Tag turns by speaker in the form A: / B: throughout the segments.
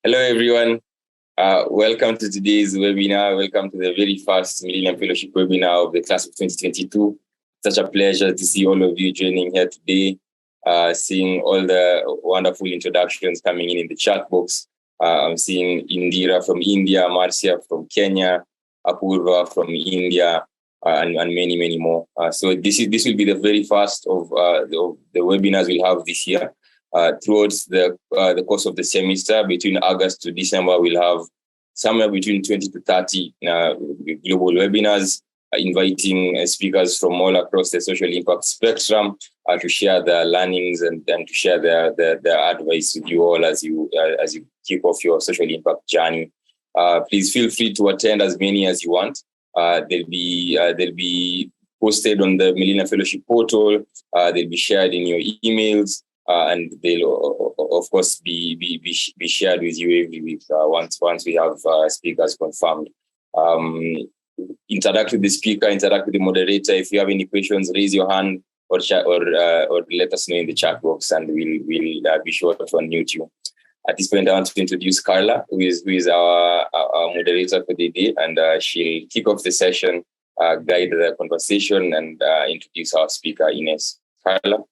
A: Hello, everyone. Welcome to today's webinar. Welcome to the very first Millennium Fellowship webinar of the class of 2022. Such a pleasure to see all of you joining here today, seeing all the wonderful introductions coming in the chat box. I'm seeing Indira from India, Marcia from Kenya, Apurva from India, and many, many more. So this will be the very first of the webinars we'll have this year. Throughout the course of the semester, between August to December, we'll have somewhere between 20 to 30 global webinars, inviting speakers from all across the social impact spectrum to share their learnings and to share their advice with you all as you kick off your social impact journey. Please feel free to attend as many as you want. They'll be posted on the Millennium Fellowship portal. They'll be shared in your emails. And they'll, of course, be shared with you every week once we have speakers confirmed. Interact with the speaker, interact with the moderator. If you have any questions, raise your hand or let us know in the chat box, and we'll be sure to unmute you. At this point, I want to introduce Carla, who is our moderator for the day, and she'll kick off the session, guide the conversation, and introduce our speaker, Ines. Carla.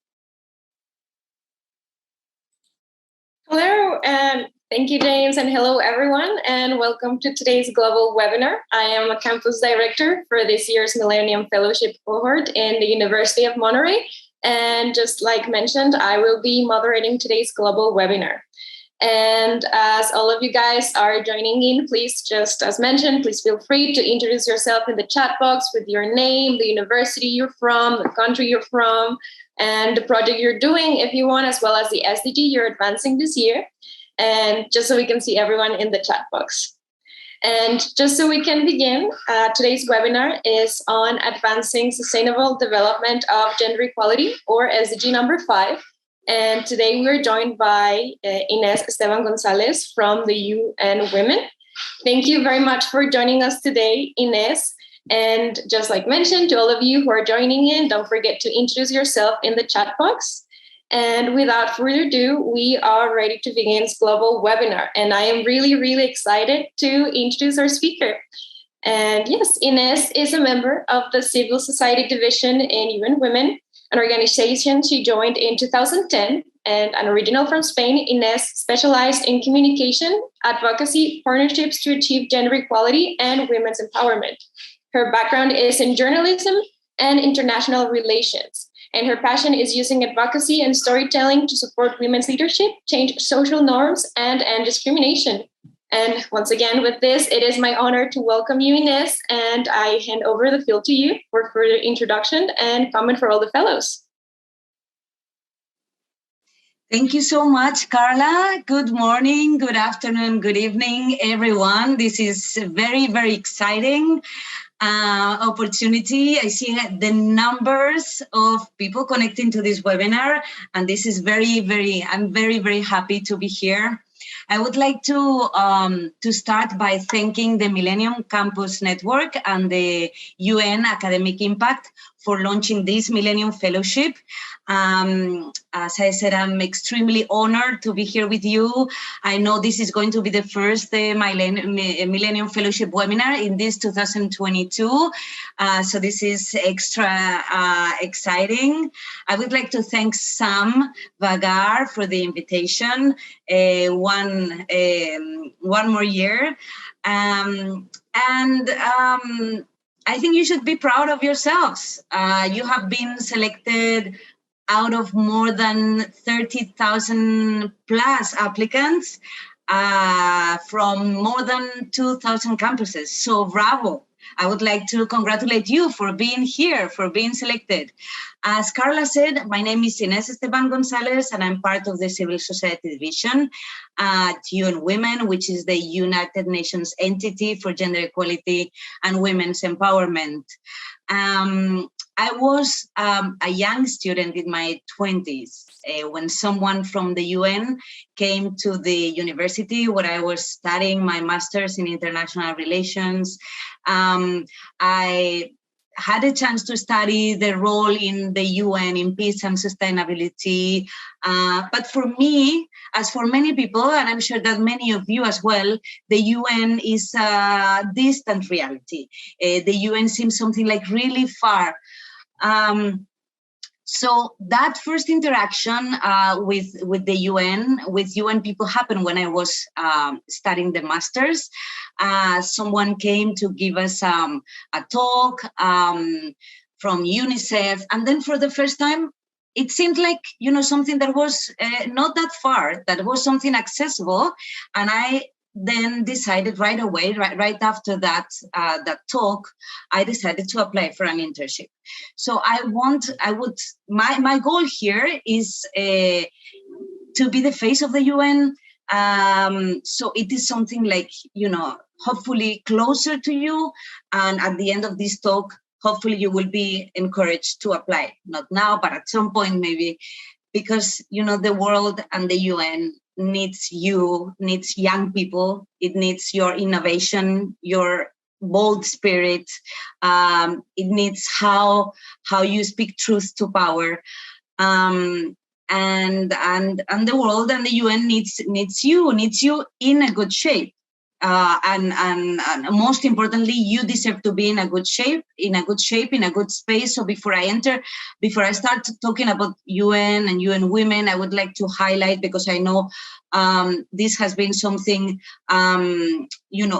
B: Hello, and thank you, James, and hello, everyone, and welcome to today's global webinar. I am a campus director for this year's Millennium Fellowship cohort in the University of Monterey, and just like mentioned, I will be moderating today's global webinar. And as all of you guys are joining in, please, just as mentioned, please feel free to introduce yourself in the chat box with your name, the university you're from, the country you're from, and the project you're doing if you want, as well as the SDG you're advancing this year. And just so we can see everyone in the chat box. And just so we can begin, today's webinar is on advancing sustainable development of gender equality, or SDG number 5. And today we're joined by Ines Esteban Gonzalez from the UN Women. Thank you very much for joining us today, Ines. And just like mentioned, to all of you who are joining in, don't forget to introduce yourself in the chat box. And without further ado, we are ready to begin this global webinar. And I am really, really excited to introduce our speaker. And yes, Ines is a member of the Civil Society Division in UN Women, an organization she joined in 2010. And an original from Spain, Ines specialized in communication, advocacy, partnerships to achieve gender equality, and women's empowerment. Her background is in journalism and international relations, and her passion is using advocacy and storytelling to support women's leadership, change social norms, and end discrimination. And once again, with this, it is my honor to welcome you, Ines, and I hand over the field to you for further introduction and comment for all the fellows.
C: Thank you so much, Carla. Good morning, good afternoon, good evening, everyone. This is very, very exciting opportunity. I see the numbers of people connecting to this webinar, and this is I'm very, very happy to be here. I would like to start by thanking the Millennium Campus Network and the UN Academic Impact for launching this Millennium Fellowship. As I said, I'm extremely honored to be here with you. I know this is going to be the first Millennium Fellowship webinar in this 2022. So this is extra exciting. I would like to thank Sam Vagar for the invitation one more year. I think you should be proud of yourselves. You have been selected out of more than 30,000 plus applicants from more than 2,000 campuses. So bravo. I would like to congratulate you for being here, for being selected. As Carla said, my name is Ines Esteban Gonzalez, and I'm part of the Civil Society Division at UN Women, which is the United Nations entity for gender equality and women's empowerment. I was a young student in my 20s when someone from the UN came to the university where I was studying my master's in international relations. I had a chance to study the role in the UN in peace and sustainability. But for me, as for many people, and I'm sure that many of you as well, the UN is a distant reality. The UN seems something like really far. So that first interaction with the UN, with UN people happened when I was studying the master's. Someone came to give us a talk from UNICEF. And then for the first time, it seemed like, something that was not that far, that was something accessible. And I then decided right away, right after that talk, I decided to apply for an internship. So my goal here is to be the face of the UN. So it is something like, hopefully closer to you. And at the end of this talk, hopefully you will be encouraged to apply. Not now, but at some point maybe, because, the world and the UN needs young people. It needs your innovation, your bold spirit. It needs how you speak truth to power. And the world and the UN needs you in a good shape. And most importantly, you deserve to be in a good shape, in a good space. So before I start talking about UN and UN women, I would like to highlight, because I know this has been something,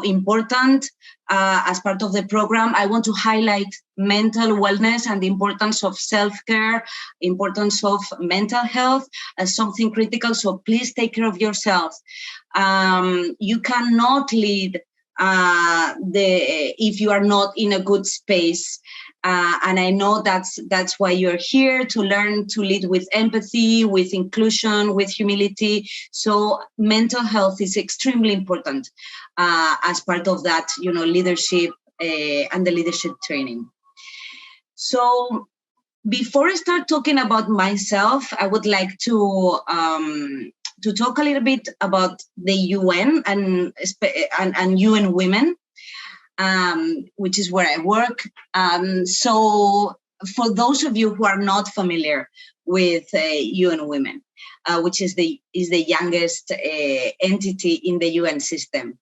C: important as part of the program. I want to highlight mental wellness and the importance of self-care, importance of mental health as something critical. So please take care of yourself. You cannot lead if you are not in a good space. And I know that's why you're here, to learn to lead with empathy, with inclusion, with humility. So mental health is extremely important as part of that, leadership and the leadership training. So before I start talking about myself, I would like to talk a little bit about the UN and UN Women, which is where I work. So for those of you who are not familiar with UN Women, which is the youngest entity in the UN system.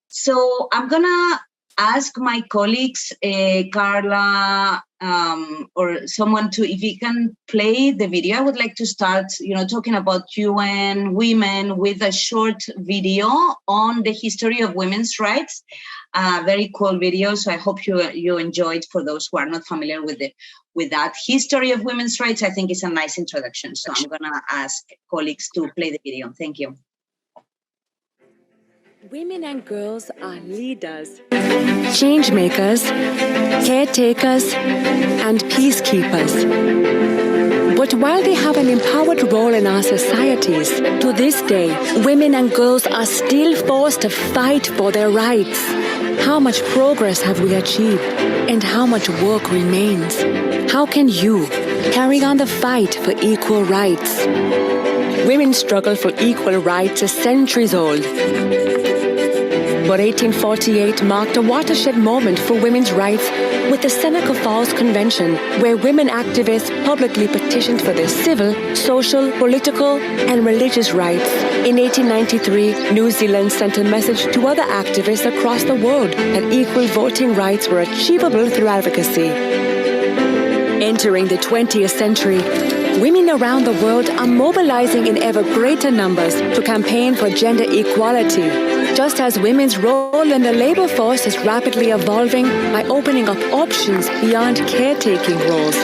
C: So I'm gonna ask my colleagues, Carla, or someone if you can play the video. I would like to start, talking about UN Women with a short video on the history of women's rights. Very cool video, so I hope you enjoyed. For those who are not familiar with that history of women's rights, I think it's a nice introduction. So I'm gonna ask colleagues to play the video. Thank you.
D: Women and girls are leaders, change makers, caretakers, and peacekeepers. But while they have an empowered role in our societies, to this day, women and girls are still forced to fight for their rights. How much progress have we achieved, and how much work remains? How can you carry on the fight for equal rights? Women's struggle for equal rights is centuries old. But 1848 marked a watershed moment for women's rights with the Seneca Falls Convention, where women activists publicly petitioned for their civil, social, political, and religious rights. In 1893, New Zealand sent a message to other activists across the world that equal voting rights were achievable through advocacy. Entering the 20th century, women around the world are mobilizing in ever greater numbers to campaign for gender equality, just as women's role in the labor force is rapidly evolving by opening up options beyond caretaking roles.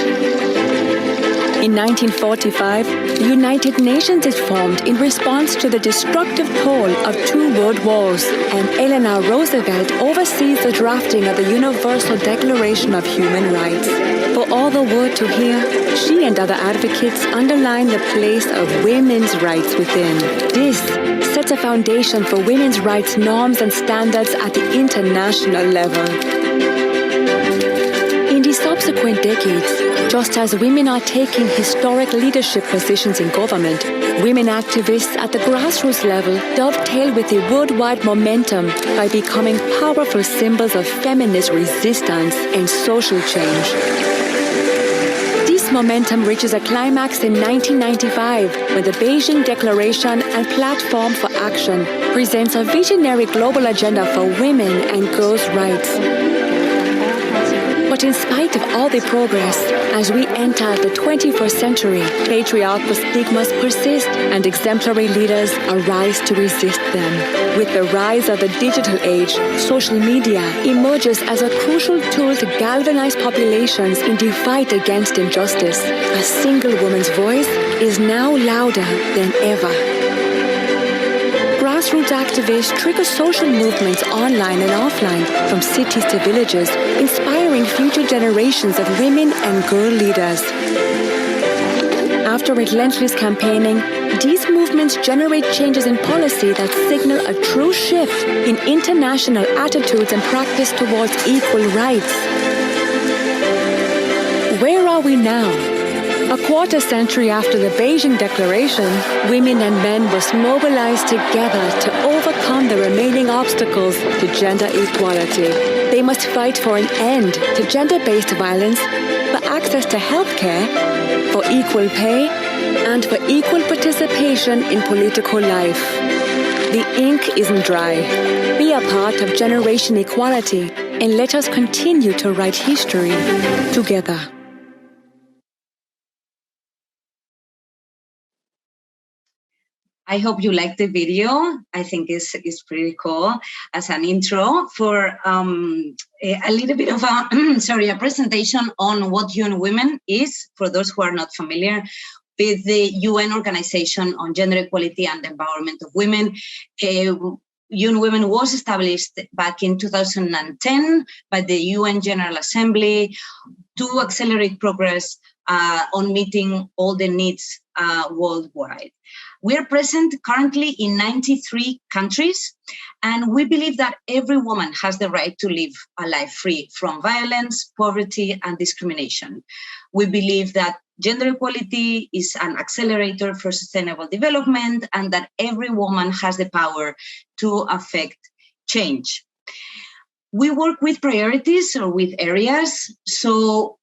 D: In 1945, the United Nations is formed in response to the destructive toll of 2 world wars, and Eleanor Roosevelt oversees the drafting of the Universal Declaration of Human Rights. For all the world to hear, she and other advocates underline the place of women's rights within. This sets a foundation for women's rights norms and standards at the international level. In the subsequent decades, just as women are taking historic leadership positions in government, Women activists at the grassroots level dovetail with the worldwide momentum by becoming powerful symbols of feminist resistance and social change. This momentum reaches a climax in 1995 when the Beijing Declaration and Platform for Action presents a visionary global agenda for women and girls' rights. But in spite of all the progress, as we enter the 21st century, patriarchal stigmas persist and exemplary leaders arise to resist them. With the rise of the digital age, social media emerges as a crucial tool to galvanize populations in the fight against injustice. A single woman's voice is now louder than ever. Grassroots activists trigger social movements online and offline, from cities to villages, inspiring future generations of women and girl leaders. After relentless campaigning, these movements generate changes in policy that signal a true shift in international attitudes and practice towards equal rights. Where are we now? A quarter century after the Beijing Declaration, women and men must mobilize together to overcome the remaining obstacles to gender equality. They must fight for an end to gender-based violence, for access to healthcare, for equal pay, and for equal participation in political life. The ink isn't dry. Be a part of generation equality, and let us continue to write history together.
C: I hope you like the video. I think it's pretty cool as an intro for a little bit of a presentation on what UN Women is, for those who are not familiar with the UN Organization on Gender Equality and Empowerment of Women. UN Women was established back in 2010 by the UN General Assembly to accelerate progress on meeting all the needs worldwide. We are present currently in 93 countries, and we believe that every woman has the right to live a life free from violence, poverty, and discrimination. We believe that gender equality is an accelerator for sustainable development and that every woman has the power to affect change. We work with priorities or with areas. So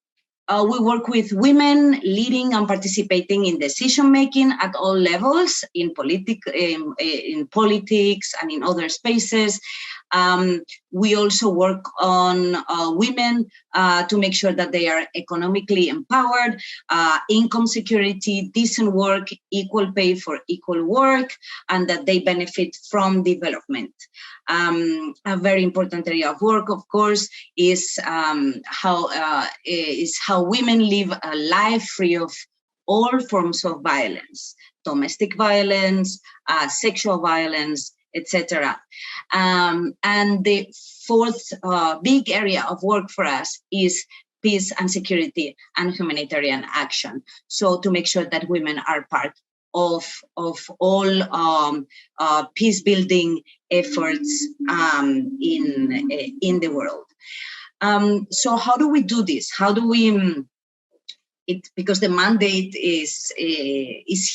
C: we work with women leading and participating in decision-making at all levels, in politics and in other spaces. We also work on women to make sure that they are economically empowered, income security, decent work, equal pay for equal work, and that they benefit from development. A very important area of work, of course, is how women live a life free of all forms of violence, domestic violence, sexual violence, etc. And the fourth big area of work for us is peace and security and humanitarian action. So to make sure that women are part of all peace building efforts in the world. So how do we do this? How do we? Because the mandate is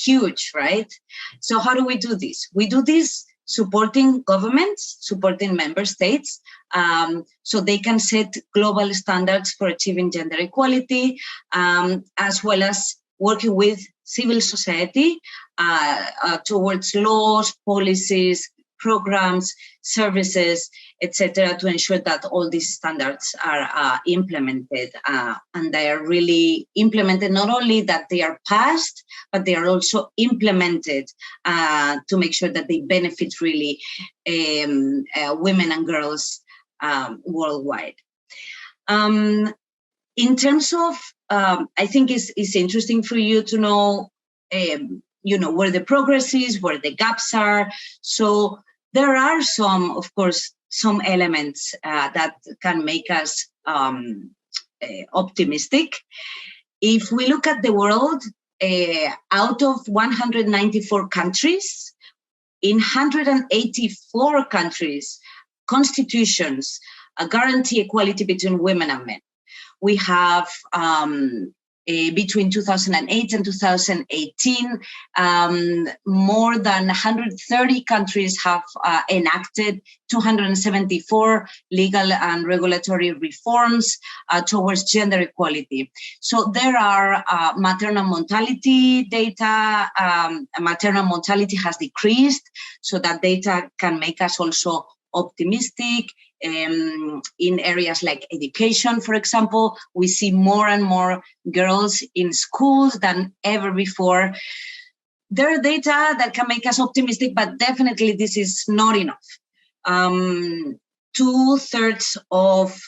C: huge, right? So how do we do this? We do this supporting governments, supporting member states, so they can set global standards for achieving gender equality, as well as working with civil society towards laws, policies, programs, services, etc., to ensure that all these standards are implemented, and they are really implemented, not only that they are passed, but they are also implemented to make sure that they benefit really women and girls worldwide. In terms of, I think it's interesting for you to know, where the progress is, where the gaps are. So there are some, of course, some elements that can make us optimistic. If we look at the world, out of 194 countries, in 184 countries, constitutions guarantee equality between women and men. We have between 2008 and 2018, more than 130 countries have enacted 274 legal and regulatory reforms towards gender equality. So there are maternal mortality data. Maternal mortality has decreased, so that data can make us also optimistic. In areas like education, for example, we see more and more girls in schools than ever before. There are data that can make us optimistic, but definitely this is not enough. 2/3 of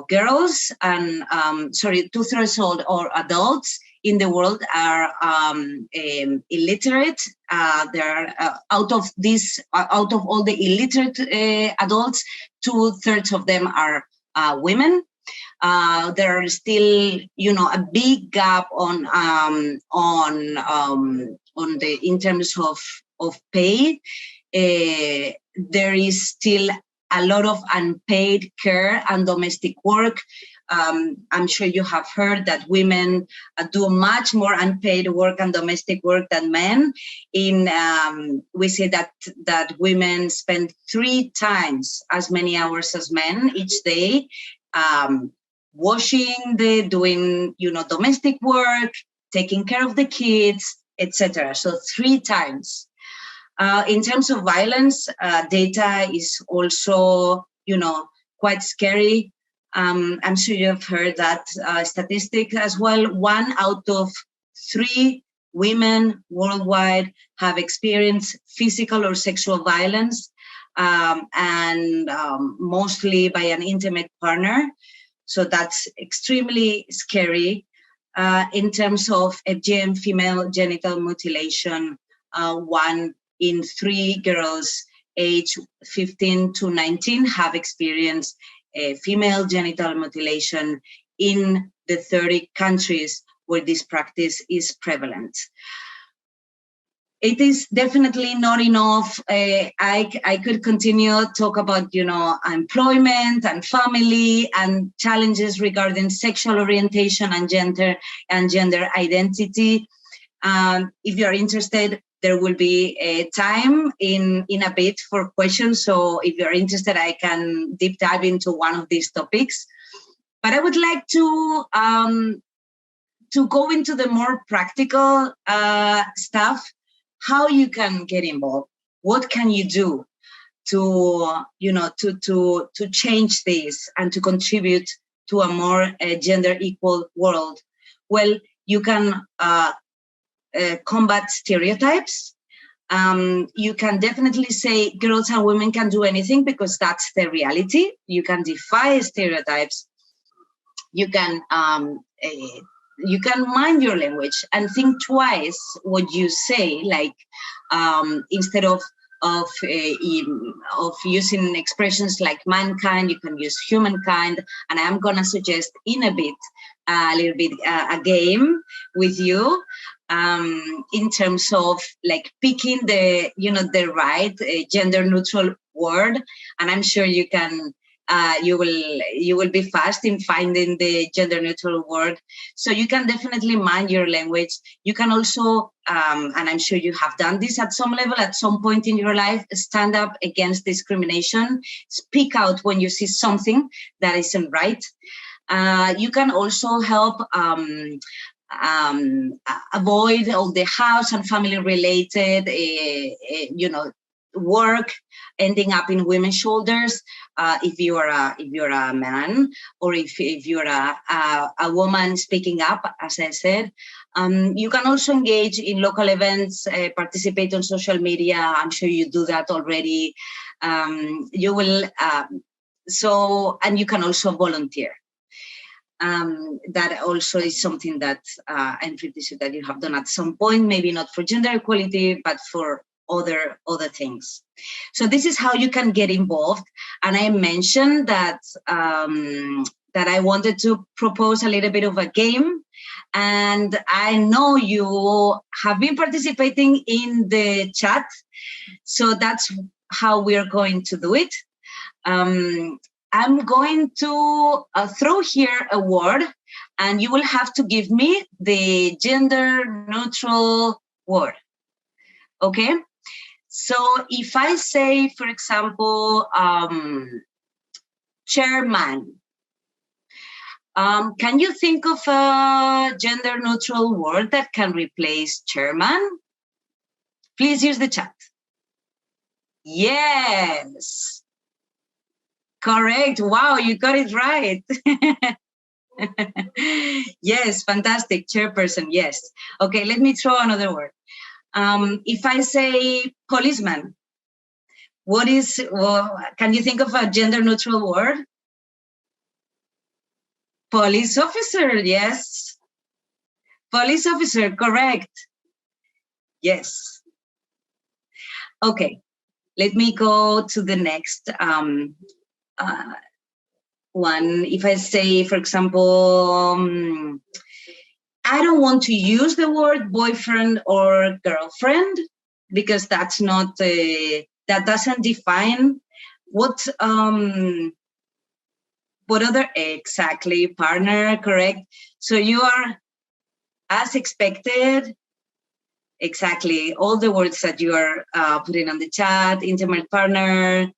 C: girls and 2/3 or adults in the world are illiterate. They're out of all the illiterate adults, 2/3 of them are women. There are still, a big gap in terms of pay. There is still a lot of unpaid care and domestic work. I'm sure you have heard that women do much more unpaid work and domestic work than men. We say that women spend 3 times as many hours as men each day, washing, doing domestic work, taking care of the kids, etc. So 3 times. In terms of violence, data is also, quite scary. I'm sure you've heard that statistic as well. 1 out of 3 women worldwide have experienced physical or sexual violence, and mostly by an intimate partner. So that's extremely scary. In terms of FGM, female genital mutilation, 1 in 3 girls aged 15 to 19 have experienced female genital mutilation in the 30 countries where this practice is prevalent. It is definitely not enough. I could continue to talk about, employment and family and challenges regarding sexual orientation and gender identity. If you're interested, there will be a time in a bit for questions. So if you're interested, I can deep dive into one of these topics. But I would like to go into the more practical stuff, how you can get involved. What can you do to change this and to contribute to a more gender equal world? Well, you can combat stereotypes. You can definitely say girls and women can do anything because that's the reality. You can defy stereotypes. You can mind your language and think twice what you say. Like instead of using expressions like mankind, you can use humankind. And I'm gonna suggest in a little bit a game with you. In terms of like picking the right gender neutral word, and I'm sure you can you will be fast in finding the gender neutral word. So you can definitely mind your language. You can also and I'm sure you have done this at some level at some point in your life, stand up against discrimination, speak out when you see something that isn't right. You can also help avoid all the house and family related work ending up in women's shoulders. If you're a man, or if you're a woman speaking up, as I said, you can also engage in local events, participate on social media. I'm sure you do that already. You will and you can also volunteer. That also is something that I'm pretty sure that you have done at some point, maybe not for gender equality, but for other things. So this is how you can get involved. And I mentioned that that I wanted to propose a little bit of a game. And I know you have been participating in the chat. So that's how we're going to do it. I'm going to throw here a word, and you will have to give me the gender neutral word. Okay? So if I say, for example, chairman, can you think of a gender neutral word that can replace chairman? Please use the chat. Yes. Correct. Wow, you got it right. Yes, fantastic. Chairperson, yes. Okay, let me throw another word. If I say policeman, can you think of a gender neutral word? Police officer, yes. Police officer, correct. Yes. Okay, let me go to the next one. If I say, for example, I don't want to use the word boyfriend or girlfriend because that's not, that doesn't define what other, exactly, partner, correct. So you are, as expected, exactly, all the words that you are putting on the chat, intimate partner,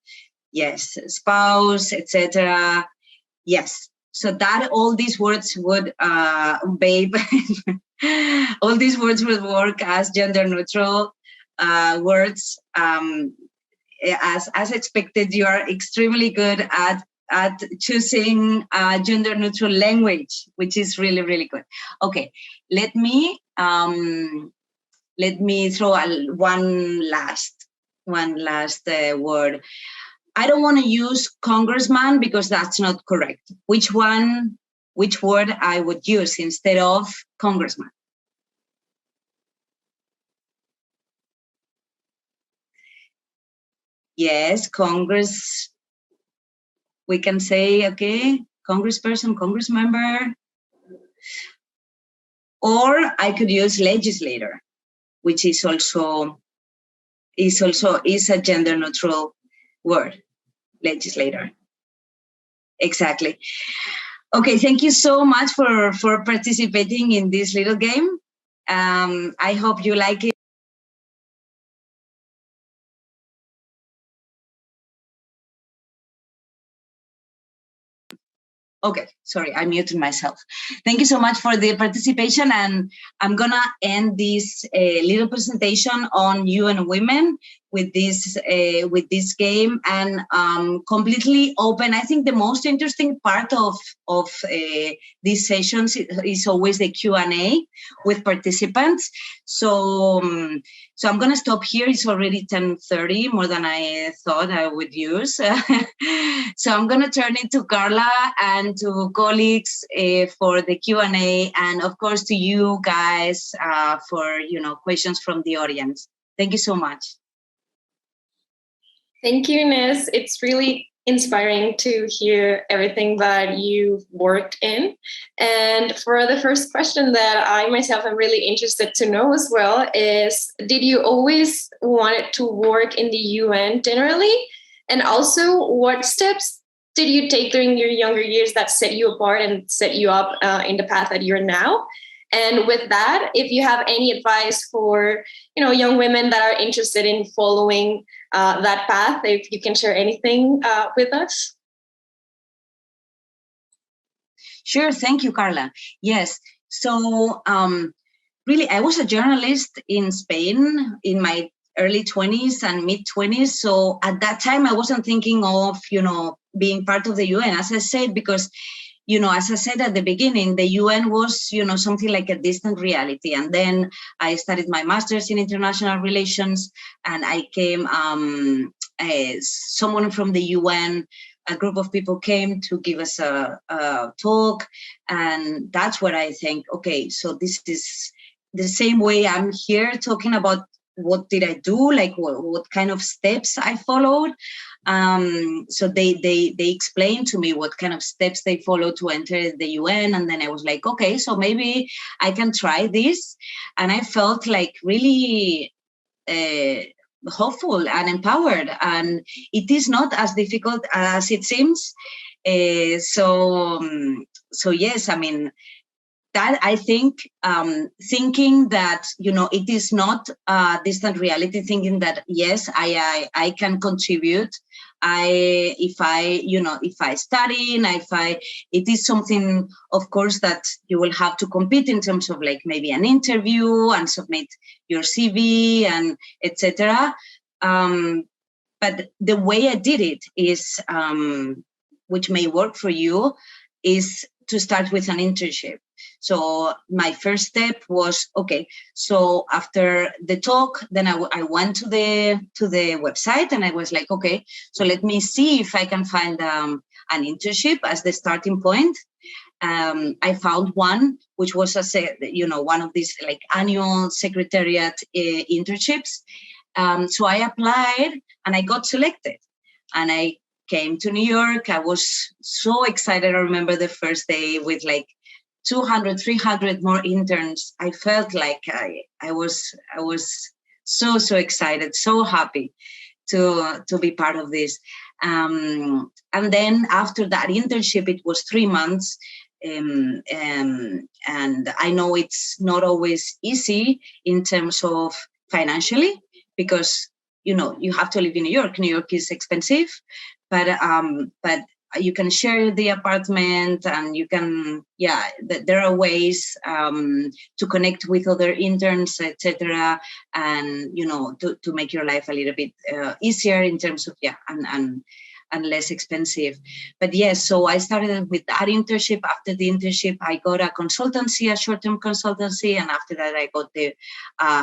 C: yes, spouse, etc. Yes, so that all these words would, babe, all these words would work as gender neutral words. As expected, you are extremely good at choosing gender neutral language, which is really, really good. Okay, let me throw one last word. I don't want to use congressman because that's not correct. Which word I would use instead of congressman? Yes, Congress. We can say, okay, congressperson, congressmember. Or I could use legislator, which is also a gender neutral word, legislator. Exactly. Okay, thank you so much for participating in this little game. I hope you like it. Okay, sorry, I muted myself. Thank you so much for the participation, and I'm gonna end this little presentation on UN Women with this game, and completely open. I think the most interesting part of these sessions is always the Q&A with participants. So I'm gonna stop here. It's already 10:30, more than I thought I would use. So I'm gonna turn it to Carla and to colleagues for the Q&A, and of course to you guys for questions from the audience. Thank you so much.
B: Thank you, Ines. It's really inspiring to hear everything that you've worked in. And for the first question that I myself am really interested to know as well is, did you always want to work in the UN generally? And also, what steps did you take during your younger years that set you apart and set you up in the path that you're now? And with that, if you have any advice for young women that are interested in following that path, if you can share anything with us.
C: Sure, thank you, Carla. Yes, so really, I was a journalist in Spain in my early 20s and mid 20s. So at that time, I wasn't thinking of being part of the UN, as I said, because as I said at the beginning, the UN was, something like a distant reality. And then I studied my master's in international relations, and I came, someone from the UN, a group of people came to give us a talk. And that's where I think, okay, so this is the same way I'm here talking about what did I do, like what kind of steps I followed. So they explained to me what kind of steps they followed to enter the UN, and then I was like, okay, so maybe I can try this. And I felt like really hopeful and empowered, and it is not as difficult as it seems. So yes, I mean, that I think thinking that, you know, it is not a distant reality, thinking that yes, I can contribute. If I study and it is something, of course, that you will have to compete in terms of like maybe an interview and submit your CV and etc. But the way I did it is, which may work for you, is to start with an internship. So my first step was, okay, so after the talk, then I went to the website and I was like, okay, so let me see if I can find an internship as the starting point. I found one, which was one of these like annual secretariat internships. So I applied and I got selected, and I came to New York. I was so excited. I remember the first day with like 200, 300 more interns. I felt like I was so excited, so happy to be part of this. And then after that internship, it was 3 months. And I know it's not always easy in terms of financially, because, you know, you have to live in New York. New York is expensive, but you can share the apartment, and you can, there are ways to connect with other interns, etc., and, you know, to make your life a little bit easier in terms of, and less expensive. But yes, so I started with that internship. After the internship, I got a consultancy, a short-term consultancy, and after that, I got the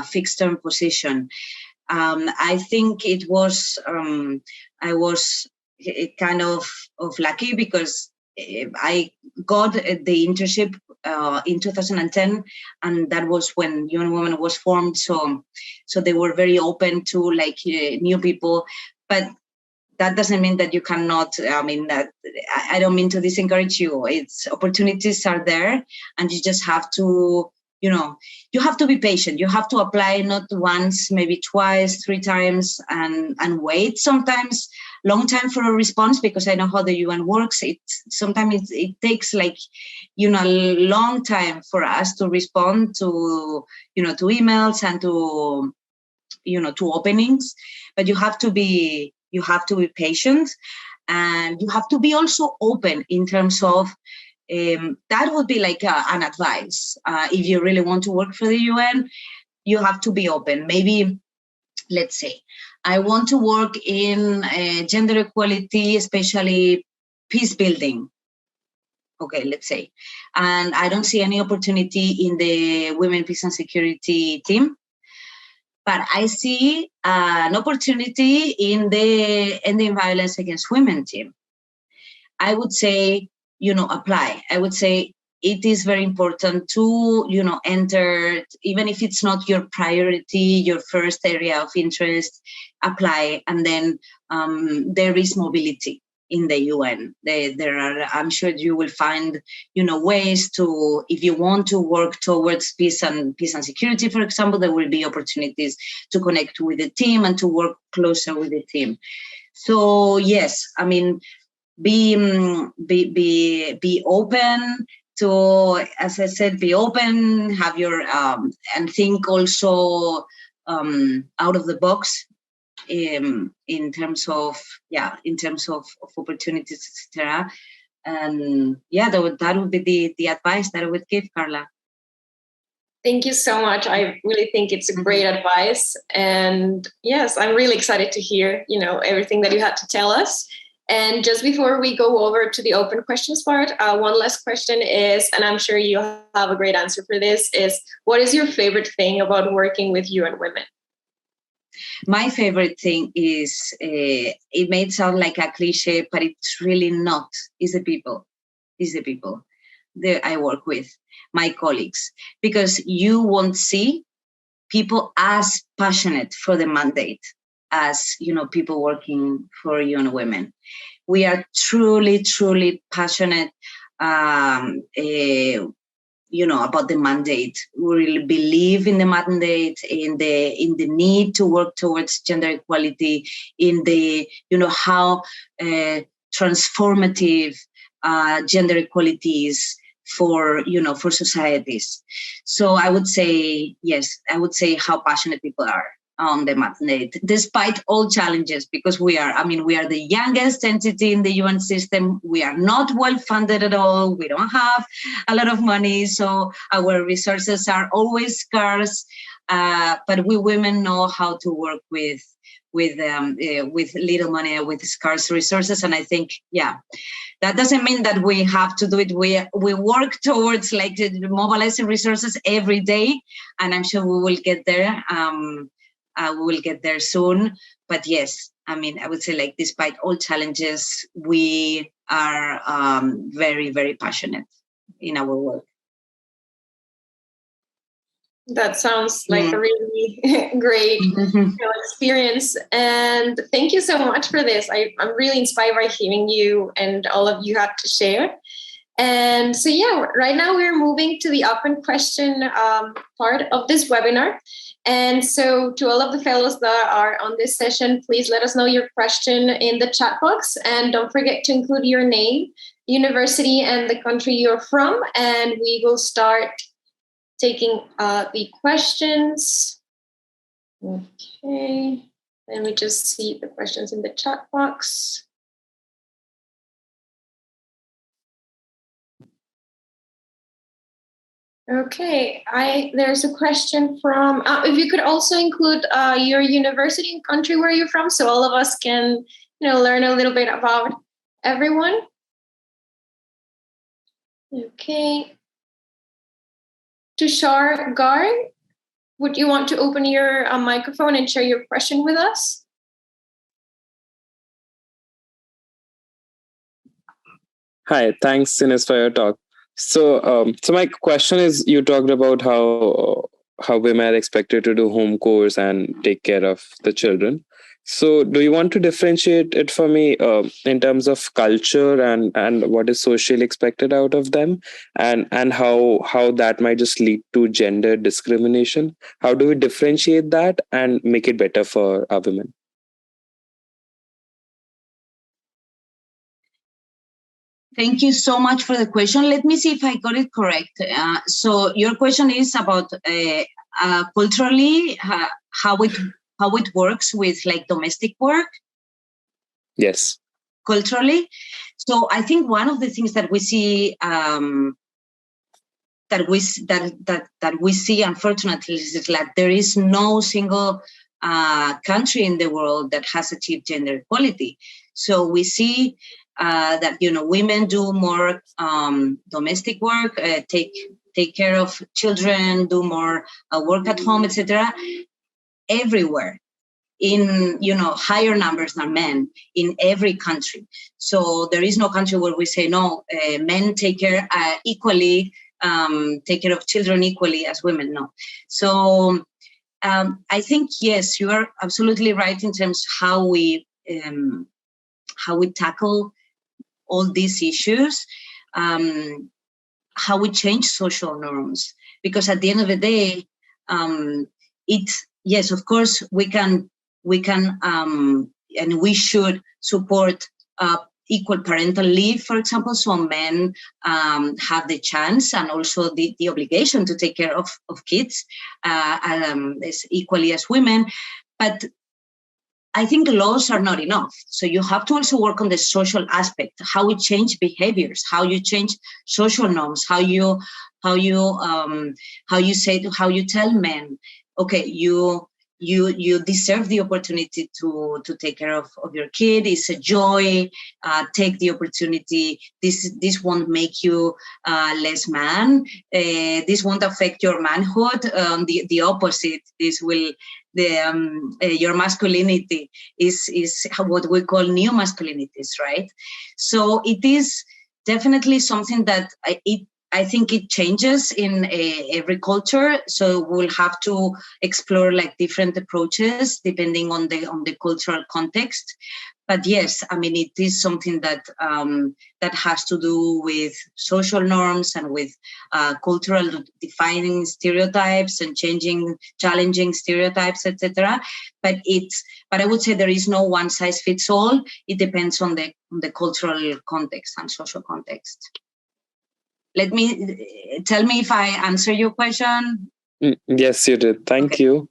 C: fixed-term position. I think it was, I was kind of lucky, because I got the internship in 2010, and that was when UN Women was formed. So they were very open to like new people, but that doesn't mean that you cannot. I mean, that I don't mean to discourage you. It's opportunities are there, and you just have to, you know, you have to be patient. You have to apply not once, maybe twice, 3 times, and wait sometimes long time for a response, because I know how the UN works. Sometimes it takes like, you know, a long time for us to respond to, you know, to emails and to, you know, to openings. But you have to be patient, and you have to be also open in terms of, that would be like an advice. If you really want to work for the UN, you have to be open. Maybe, let's say, I want to work in gender equality, especially peace building. Okay, let's say. And I don't see any opportunity in the Women, Peace and Security team. But I see an opportunity in the ending violence against women team. I would say, you know, apply. I would say it is very important to, you know, enter, even if it's not your priority, your first area of interest, apply. And then there is mobility in the UN. There are, I'm sure you will find, you know, ways to, if you want to work towards peace and security, for example, there will be opportunities to connect with the team and to work closer with the team. So yes, I mean, be open to, as I said, be open, have your and think also out of the box in terms of opportunities, etc. And that would be the advice that I would give, Carla.
B: Thank you so much. I really think it's a great advice, and yes, I'm really excited to hear, you know, everything that you had to tell us. And just before we go over to the open questions part, one last question is, and I'm sure you have a great answer for this, is what is your favorite thing about working with UN Women?
C: My favorite thing is, it may sound like a cliche, but it's really not, is the people. Is the people that I work with, my colleagues, because you won't see people as passionate for the mandate as, you know, people working for UN Women. We are truly, truly passionate. about the mandate. We really believe in the mandate, in the need to work towards gender equality, in the how transformative gender equality is for societies. So I would say yes. I would say how passionate people are on the mandate, despite all challenges, because we are the youngest entity in the UN system. We are not well funded at all. We don't have a lot of money, so our resources are always scarce. But we women know how to work with little money, with scarce resources, and I think that doesn't mean that we have to do it. We work towards mobilizing resources every day, and I'm sure we will get there. We will get there soon. But yes, I would say despite all challenges, we are very, very passionate in our work.
B: That sounds like a really great experience. And thank you so much for this. I'm really inspired by hearing you and all of you had to share. And so, right now we're moving to the open question part of this webinar. And so to all of the fellows that are on this session, please let us know your question in the chat box. And don't forget to include your name, university, and the country you're from. And we will start taking the questions. Okay, let me just see the questions in the chat box. Okay, there's a question from, if you could also include your university and country where you're from, so all of us can, learn a little bit about everyone. Okay. Tushar Gar, would you want to open your microphone and share your question with us?
E: Hi, thanks, Ines, for your talk. So my question is, you talked about how women are expected to do home chores and take care of the children. So do you want to differentiate it for me in terms of culture and what is socially expected out of them, and how that might just lead to gender discrimination? How do we differentiate that and make it better for our women?
C: Thank you so much for the question. Let me see if I got it correct. So your question is about culturally how it works with domestic work.
E: Yes.
C: Culturally, so I think one of the things that we see that we see unfortunately is that there is no single country in the world that has achieved gender equality. So we see that women do more domestic work, take care of children, do more work at home, etc. Everywhere, in higher numbers than men in every country. So there is no country where we say no, men take care equally, take care of children equally as women. No. So I think yes, you are absolutely right in terms of how we tackle all these issues, how we change social norms, because at the end of the day, yes, of course, we can and we should support equal parental leave, for example, so men have the chance and also the obligation to take care of kids as equally as women. But I think laws are not enough. So you have to also work on the social aspect, how we change behaviors, how you change social norms, how you tell men, okay, you deserve the opportunity to take care of your kid. It's a joy. Take the opportunity. This won't make you less man. This won't affect your manhood. The opposite. This will your masculinity is what we call new masculinities, right? So it is definitely something that I think it changes in every culture, so we'll have to explore like different approaches depending on the cultural context. But yes, I mean, it is something that that has to do with social norms and with cultural defining stereotypes and challenging stereotypes, etc. But I would say there is no one size fits all. It depends on the cultural context and social context. Tell me if I answer your question.
E: Yes, you did. Thank you.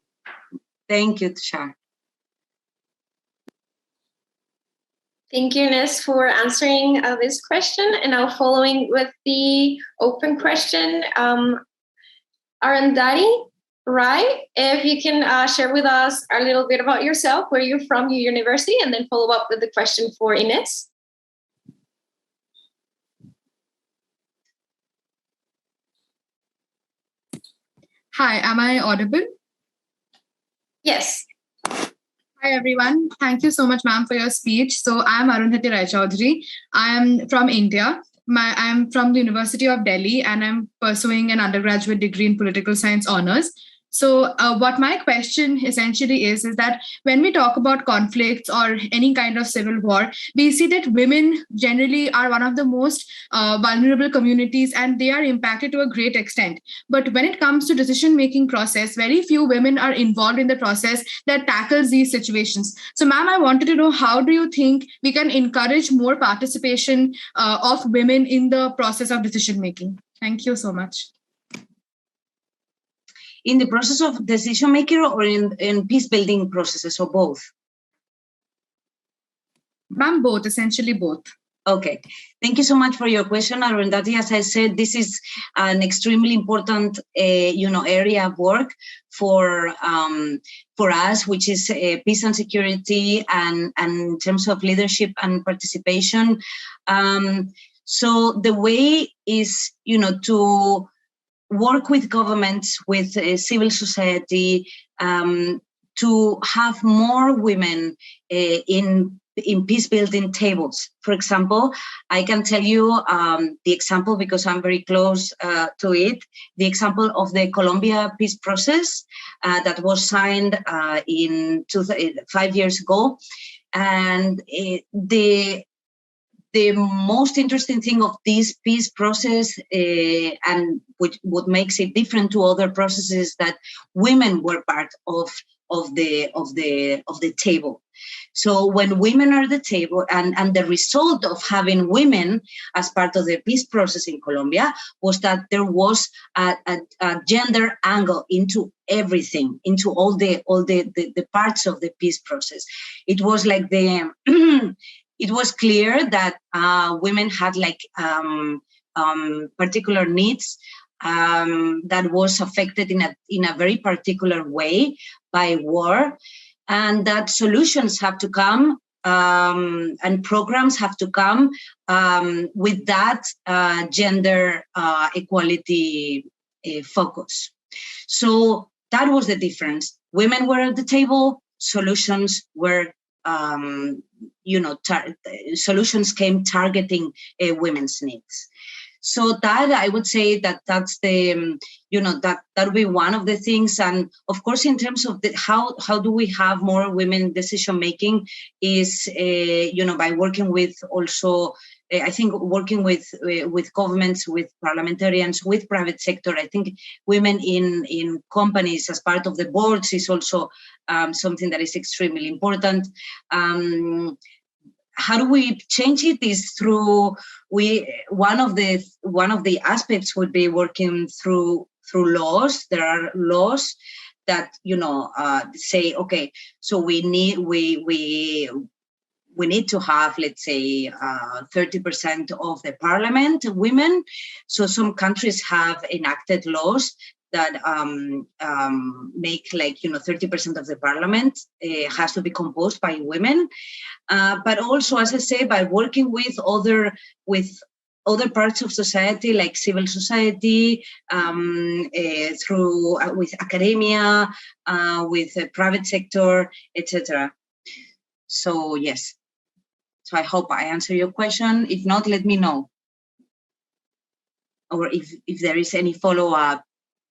C: Thank you, Tushar.
B: Thank you, Ines, for answering this question. And now following with the open question, Arundhati Rai, if you can share with us a little bit about yourself, where you're from, your university, and then follow up with the question for Ines.
F: Hi, am I audible?
B: Yes.
F: Hi, everyone. Thank you so much, ma'am, for your speech. So I'm Arundhati Rai Chaudhary. I am from India. I'm from the University of Delhi, and I'm pursuing an undergraduate degree in political science honors. So what my question essentially is that when we talk about conflicts or any kind of civil war, we see that women generally are one of the most vulnerable communities, and they are impacted to a great extent. But when it comes to decision-making process, very few women are involved in the process that tackles these situations. So ma'am, I wanted to know, how do you think we can encourage more participation of women in the process of decision-making? Thank you so much.
C: In the process of decision making or in peace building processes, or both?
F: Ma'am, both, essentially both.
C: Okay, thank you so much for your question, Arundhati. As I said, this is an extremely important, area of work for us, which is peace and security, and in terms of leadership and participation. So the way is, to work with governments, with civil society, to have more women in peace building tables. For example, I can tell you the example, because I'm very close to it, the example of the Colombia peace process that was signed 5 years ago. And the most interesting thing of this peace process, and what makes it different to other processes, that women were part of the table. So when women are at the table, and the result of having women as part of the peace process in Colombia was that there was a gender angle into everything, into all the parts of the peace process. It was like it was clear that women had particular needs that was affected in a very particular way by war, and that solutions have to come and programs have to come with that gender equality focus. So that was the difference. Women were at the table, solutions were solutions came targeting women's needs. So that, I would say that's the, that would be one of the things. And of course, in terms of how do we have more women decision making is, by working with also, I think working with governments, with parliamentarians, with private sector. I think women in companies as part of the boards is also something that is extremely important. How do we change it? Is through one of the aspects would be working through laws. There are laws that say, okay, so we need to have, let's say, 30% of the parliament women. So some countries have enacted laws that make 30% of the parliament has to be composed by women. But also, as I say, by working with other parts of society, like civil society, with academia, with the private sector, etc. So yes. So I hope I answer your question. If not, let me know. or if there is any follow-up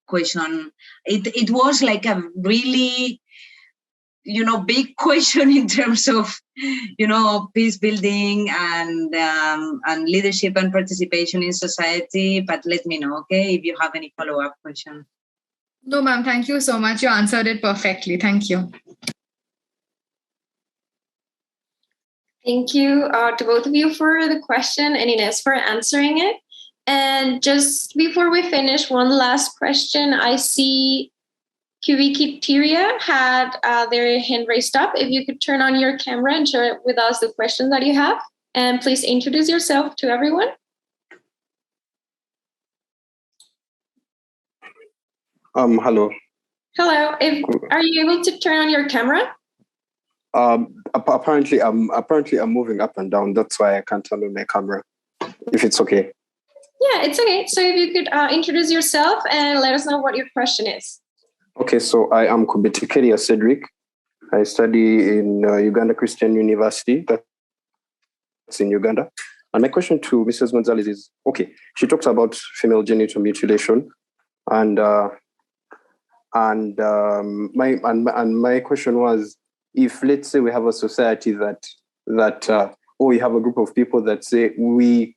C: question. It was like a really, big question in terms of, peace building and leadership and participation in society. But let me know, okay, if you have any follow-up question.
F: No, ma'am, thank you so much. You answered it perfectly. Thank you.
B: Thank you to both of you for the question and Ines for answering it. And just before we finish, one last question. I see Cubiciteria had their hand raised up. If you could turn on your camera and share with us the question that you have. And please introduce yourself to everyone.
G: Hello.
B: Hello. Are you able to turn on your camera?
G: Apparently I'm moving up and down. That's why I can't turn on my camera. If it's okay.
B: Yeah, it's okay. So if you could introduce yourself and let us know what your question is.
G: Okay, so I am Kubitikeria Cedric. I study in Uganda Christian University. That's in Uganda. And my question to Mrs. Gonzalez is, okay, she talks about female genital mutilation, and my question was, if let's say we have a society or we have a group of people that say we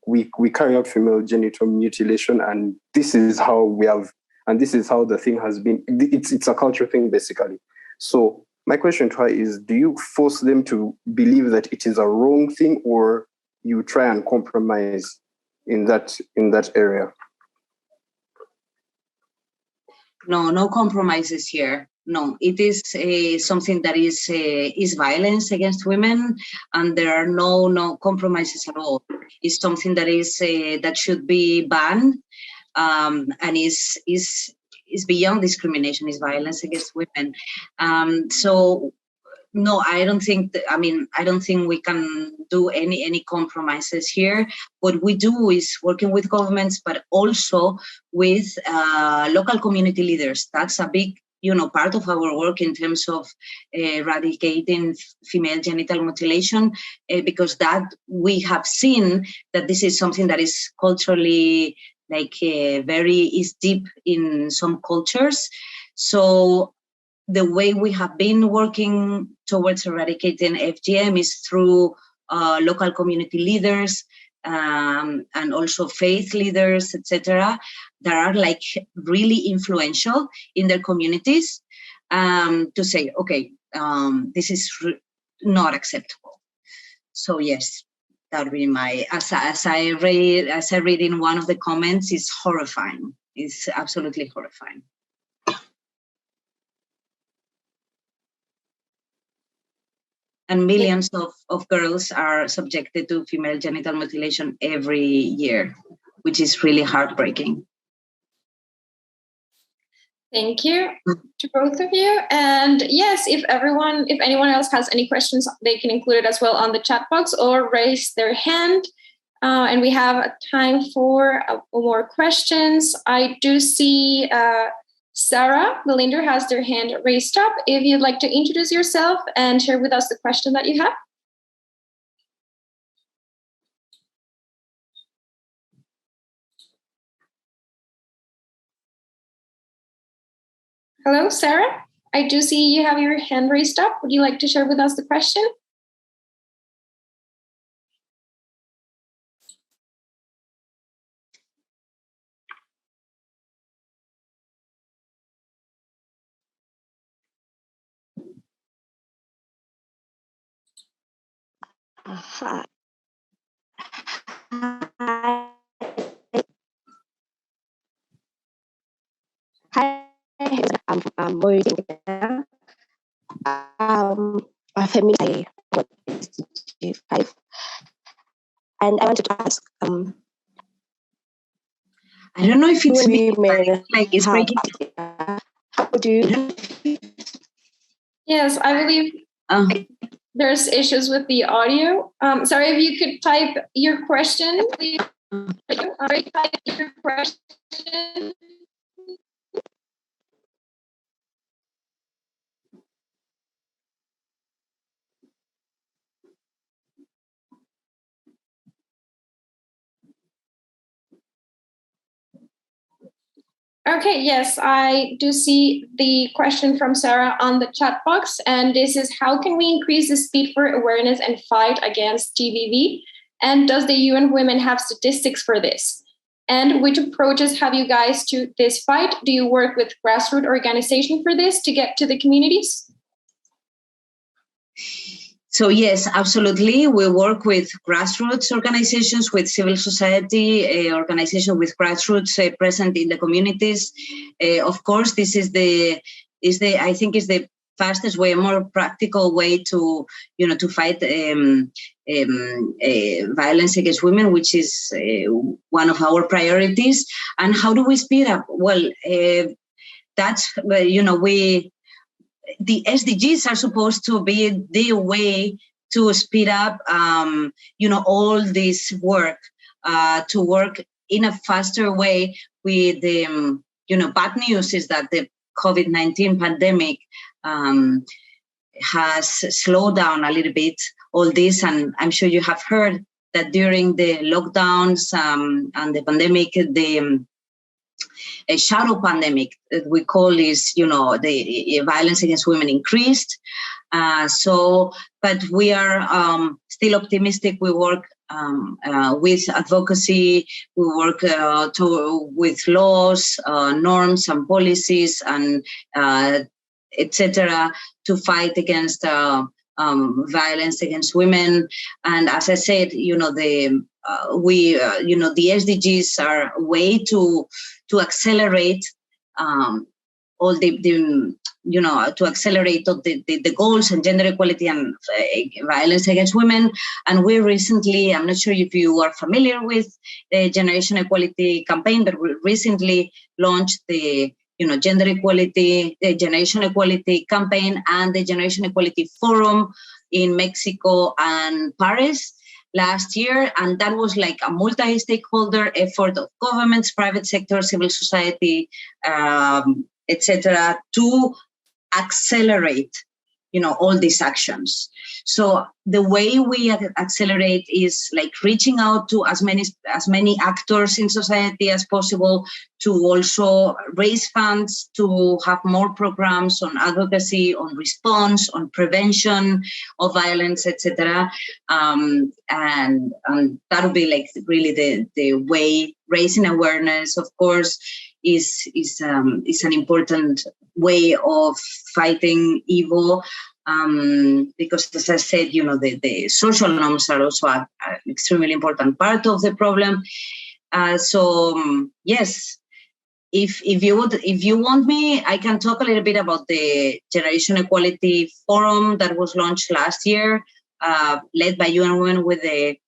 G: carry out female genital mutilation, and this is how we have, and this is how the thing has been. It's a cultural thing basically. So my question to her is: do you force them to believe that it is a wrong thing, or you try and compromise in that area?
C: No compromises here. No, it is something that is violence against women, and there are no compromises at all. It's something that is that should be banned, and is beyond discrimination. Is violence against women. So no, I don't think. I don't think we can do any compromises here. What we do is working with governments, but also with local community leaders. That's a big, part of our work in terms of eradicating female genital mutilation, because that we have seen that this is something that is culturally is deep in some cultures. So the way we have been working towards eradicating FGM is through local community leaders and also faith leaders, etc., that are really influential in their communities to say, okay, this is not acceptable. So yes, that would be my, as I read in one of the comments, it's horrifying. It's absolutely horrifying. And millions of girls are subjected to female genital mutilation every year, which is really heartbreaking.
B: Thank you to both of you. And yes, if anyone else has any questions, they can include it as well on the chat box or raise their hand. And we have time for more questions. I do see Sarah Belinder has their hand raised up. If you'd like to introduce yourself and share with us the question that you have. Hello, Sarah. I do see you have your hand raised up. Would you like to share with us the question?
H: Hi. I'm waiting. My family is 5, and I wanted to ask.
C: I don't know if it's me, it's breaking.
H: How do you?
B: Yes, I believe there's issues with the audio. Sorry, if you could type your question, please. Type your question. Okay, yes, I do see the question from Sarah on the chat box. And this is, how can we increase the speed for awareness and fight against GBV? And does the UN Women have statistics for this? And which approaches have you guys to this fight? Do you work with grassroots organizations for this to get to the communities?
C: So yes, absolutely. We work with grassroots organizations, with civil society organizations, with grassroots present in the communities. Of course, this is the I think is the fastest way, a more practical way to fight violence against women, which is one of our priorities. And how do we speed up? Well, that's the SDGs are supposed to be the way to speed up, all this work, to work in a faster way. With the, bad news is that the COVID-19 pandemic has slowed down a little bit all this, and I'm sure you have heard that during the lockdowns and the pandemic, a shadow pandemic that we call is, the violence against women increased. But we are still optimistic. We work with advocacy. We work with laws, norms, and policies, and etc. to fight against violence against women. And as I said, the SDGs are a way to accelerate all to accelerate the goals and gender equality and violence against women. And we recently, I'm not sure if you are familiar with the Generation Equality campaign, but we recently launched the Gender Equality, the Generation Equality campaign and the Generation Equality Forum in Mexico and Paris last year. And that was like a multi-stakeholder effort of governments, private sector, civil society, etc., to accelerate, all these actions. So the way we accelerate is like reaching out to as many actors in society as possible, to also raise funds, to have more programs on advocacy, on response, on prevention of violence, etc. And that would be like really the way. Raising awareness, of course, is an important way of fighting evil, because, as I said, the social norms are also an extremely important part of the problem. Yes, if you want me, I can talk a little bit about the Generation Equality Forum that was launched last year, led by UN Women with the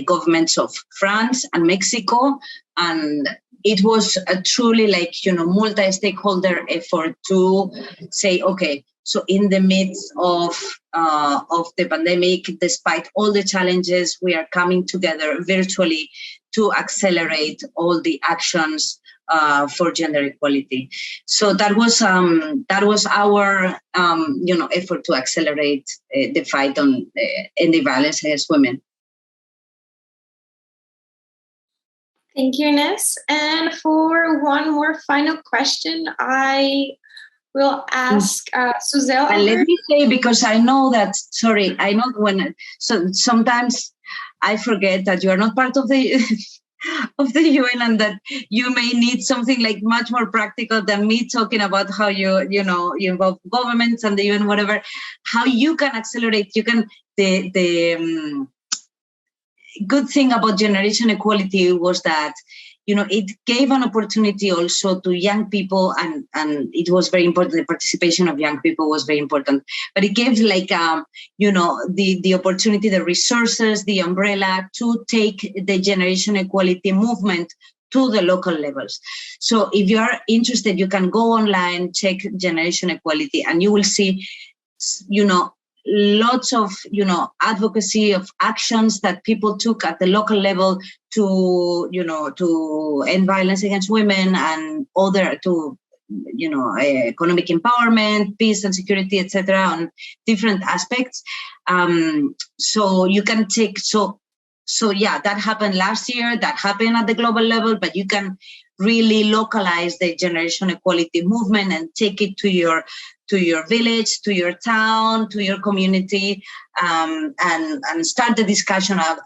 C: governments of France and Mexico, and it was a truly multi-stakeholder effort to say, okay, so in the midst of the pandemic, despite all the challenges, we are coming together virtually to accelerate all the actions for gender equality. So that was our effort to accelerate the fight on the violence against women.
B: Thank you, Ines. And for one more final question, I will ask Suzelle.
C: And let me say, because I know sometimes I forget that you are not part of the of the UN, and that you may need something like much more practical than me talking about how you involve governments and the UN, whatever, how you can accelerate. You can the good thing about Generation Equality was that it gave an opportunity also to young people, and it was very important. The participation of young people was very important, but it gave the opportunity, the resources, the umbrella to take the Generation Equality movement to the local levels. So if you are interested, you can go online, check Generation Equality, and you will see, lots of advocacy of actions that people took at the local level to end violence against women and economic empowerment, peace and security, etc., on different aspects. So you can take that happened last year, that happened at the global level, but you can really localize the generation equality movement and take it to your village, to your town, to your community, and start the discussion on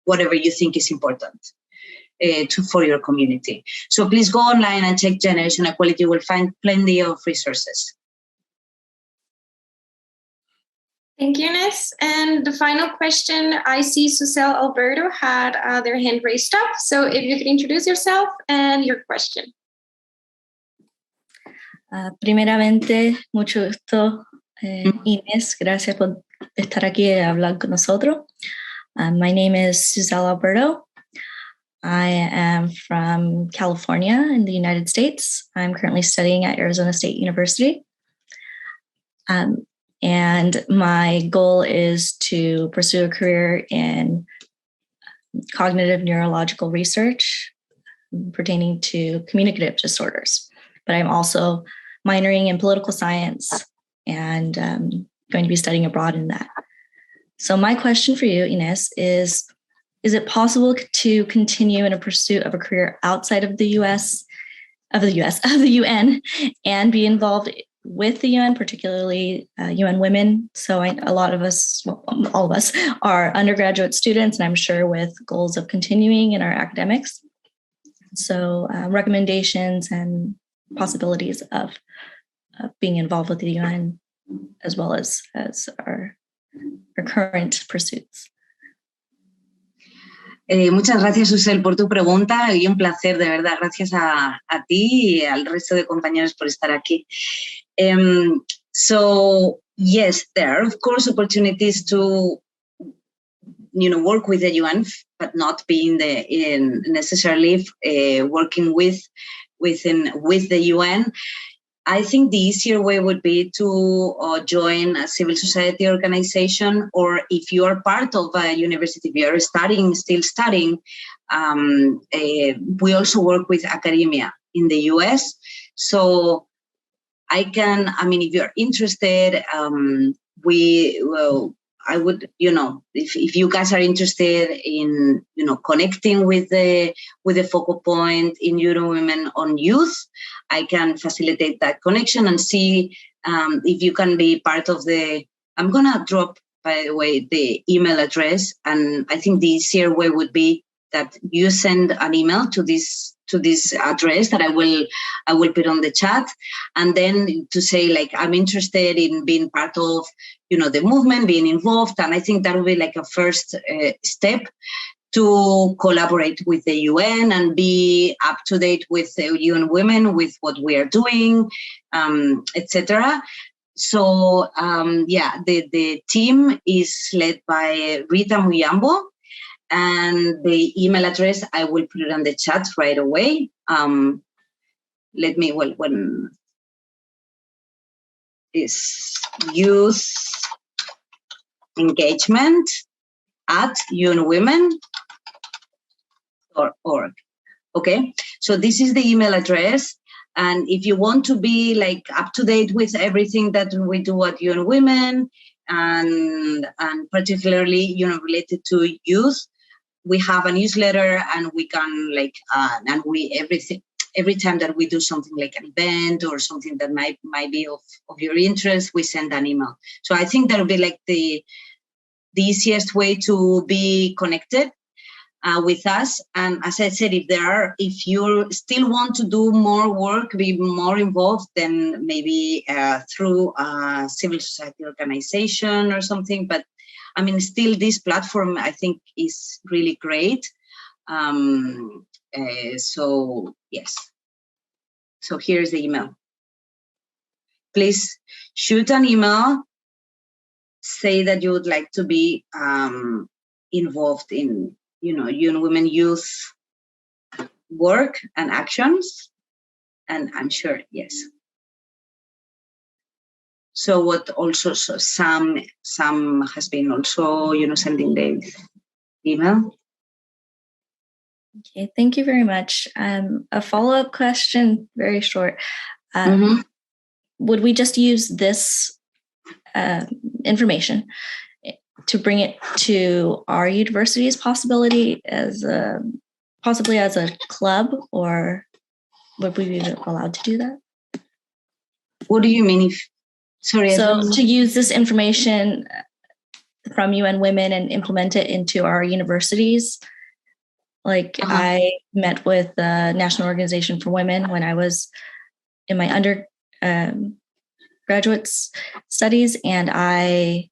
C: whatever you think is important for your community. So please go online and check Generation Equality. You will find plenty of resources.
B: Thank you, Ines. And the final question, I see Susel Alberto had their hand raised up. So if you could introduce yourself and your question.
I: Primeramente, mucho gusto, Ines. Gracias por estar aquí y hablar con nosotros. My name is Susel Alberto. I am from California in the United States. I'm currently studying at Arizona State University. And my goal is to pursue a career in cognitive neurological research pertaining to communicative disorders. But I'm also minoring in political science and going to be studying abroad in that. So my question for you, Ines, is it possible to continue in a pursuit of a career outside of the UN, and be involved with the UN, particularly UN Women? So all of us are undergraduate students, and I'm sure with goals of continuing in our academics. So recommendations and possibilities of being involved with the UN, as well as our current pursuits.
C: Muchas gracias, Susel, por tu pregunta, y un placer, de verdad. Gracias a ti y al resto de compañeros por estar aquí. So yes, there are of course opportunities to work with the UN, but not being necessarily working with the UN. I think the easier way would be to join a civil society organization, or if you are part of a university, if you are still studying, we also work with academia in the US. So if you're interested, I would, if you guys are interested in, connecting with the focal point in UN Women on Youth, I can facilitate that connection and see if you can be part of I'm going to drop, by the way, the email address. And I think the easier way would be that you send an email to this address that I will put on the chat, and then to say, like, I'm interested in being part of, the movement, being involved. And I think that will be like a first step to collaborate with the UN and be up to date with the UN Women, with what we are doing, etc. So, the team is led by Rita Muyambo, and the email address, I will put it on the chat right away. Is youth engagement at unwomen.org. Okay, so this is the email address. And if you want to be like up to date with everything that we do at UN Women, and particularly, related to youth, we have a newsletter, and we can every time that we do something like an event or something that might be of your interest, we send an email. So I think that will be like the easiest way to be connected with us. And as I said, if you still want to do more work, be more involved, then maybe through a civil society organization or something. But I mean, still this platform, I think, is really great. So yes. So here's the email. Please shoot an email. Say that you would like to be involved in, UN Women Youth work and actions. And I'm sure, yes. So Sam has been also, sending the email.
I: Okay, thank you very much. A follow-up question, very short. Would we just use this information to bring it to our university's possibility as a possibly as a club, or would we be allowed to do that?
C: What do you mean?
I: So to use this information from UN Women and implement it into our universities. Like I met with the National Organization for Women when I was in my undergraduate studies, and I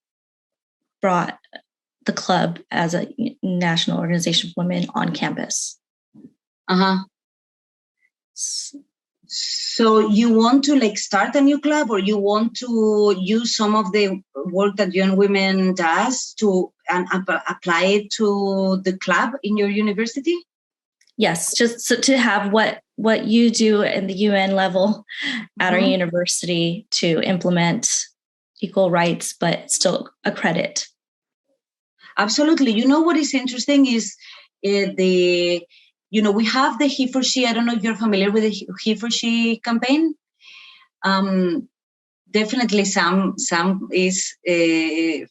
I: brought the club as a National Organization for Women on campus.
C: So you want to like start a new club, or you want to use some of the work that UN Women does to apply it to the club in your university?
I: Yes, just so to have what you do in the UN level at our university to implement equal rights, but still accredit.
C: Absolutely. You know what is interesting is we have the He for She. I don't know if you're familiar with the He for She campaign. Definitely Sam is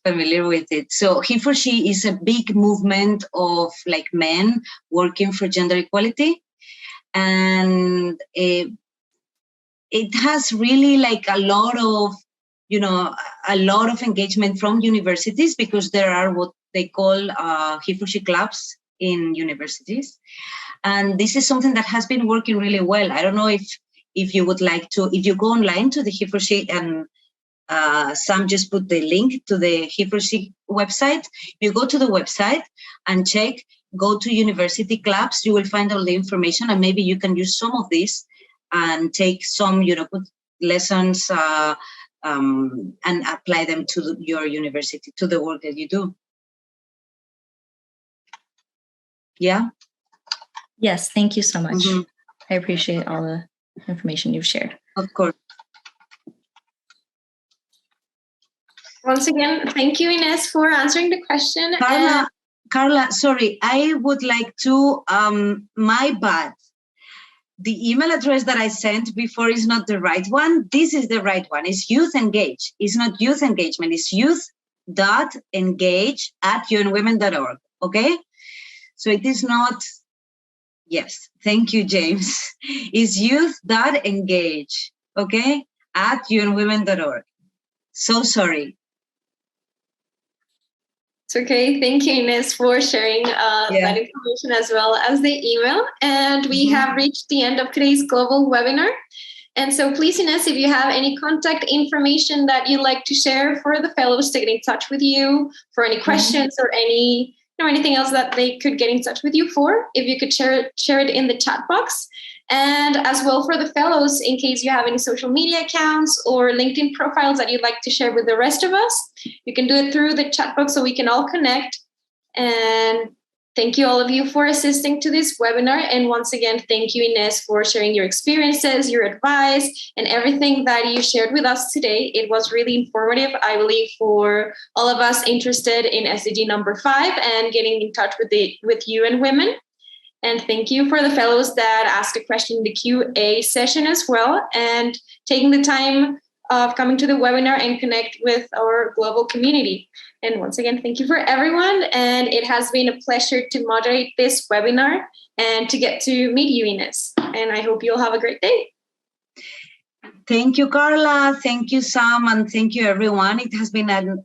C: familiar with it. So He for She is a big movement of like men working for gender equality. And it has really like a lot of engagement from universities, because there are what they call He for She clubs in universities. And this is something that has been working really well. I don't know if you would like to, if you go online to the He for She, and Sam just put the link to the He for She website. You go to the website and check, go to university clubs, you will find all the information, and maybe you can use some of this and take some, put lessons and apply them to your university, to the work that you do. Yeah?
I: Yes, thank you so much. I appreciate all the information you've shared.
C: Of course.
B: Once again, thank you, Ines, for answering the question.
C: Carla, sorry, I would like to, my bad. The email address that I sent before is not the right one. This is the right one. It's Youth Engage. It's not Youth Engagement. It's youth.engage@unwomen.org. Okay? So it is not, yes, thank you, James. It's youth.engage, okay, @unwomen.org. So sorry.
B: It's okay. Thank you, Ines, for sharing that information as well as the email. And we have reached the end of today's global webinar. And so please, Ines, if you have any contact information that you'd like to share for the fellows to get in touch with you, for any questions or anything else that they could get in touch with you for, if you could share it in the chat box. And as well for the fellows, in case you have any social media accounts or LinkedIn profiles that you'd like to share with the rest of us, you can do it through the chat box so we can all connect. And thank you all of you for assisting to this webinar. And once again, thank you, Ines, for sharing your experiences, your advice, and everything that you shared with us today. It was really informative, I believe, for all of us interested in SDG number 5 and getting in touch with UN Women. And thank you for the fellows that asked a question in the QA session as well, and taking the time of coming to the webinar and connect with our global community. And once again, thank you for everyone. And it has been a pleasure to moderate this webinar and to get to meet you, Ines. And I hope you'll have a great day.
C: Thank you, Carla. Thank you, Sam. And thank you, everyone. It has been an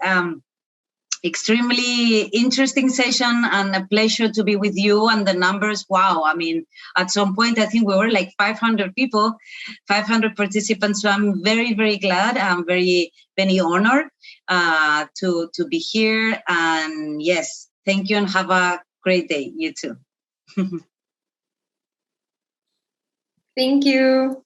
C: extremely interesting session and a pleasure to be with you. And the numbers, wow. I mean, at some point, I think we were like 500 people, 500 participants. So I'm very, very glad. I'm very, very honored to be here. And yes, thank you and have a great day. You too.
B: Thank you.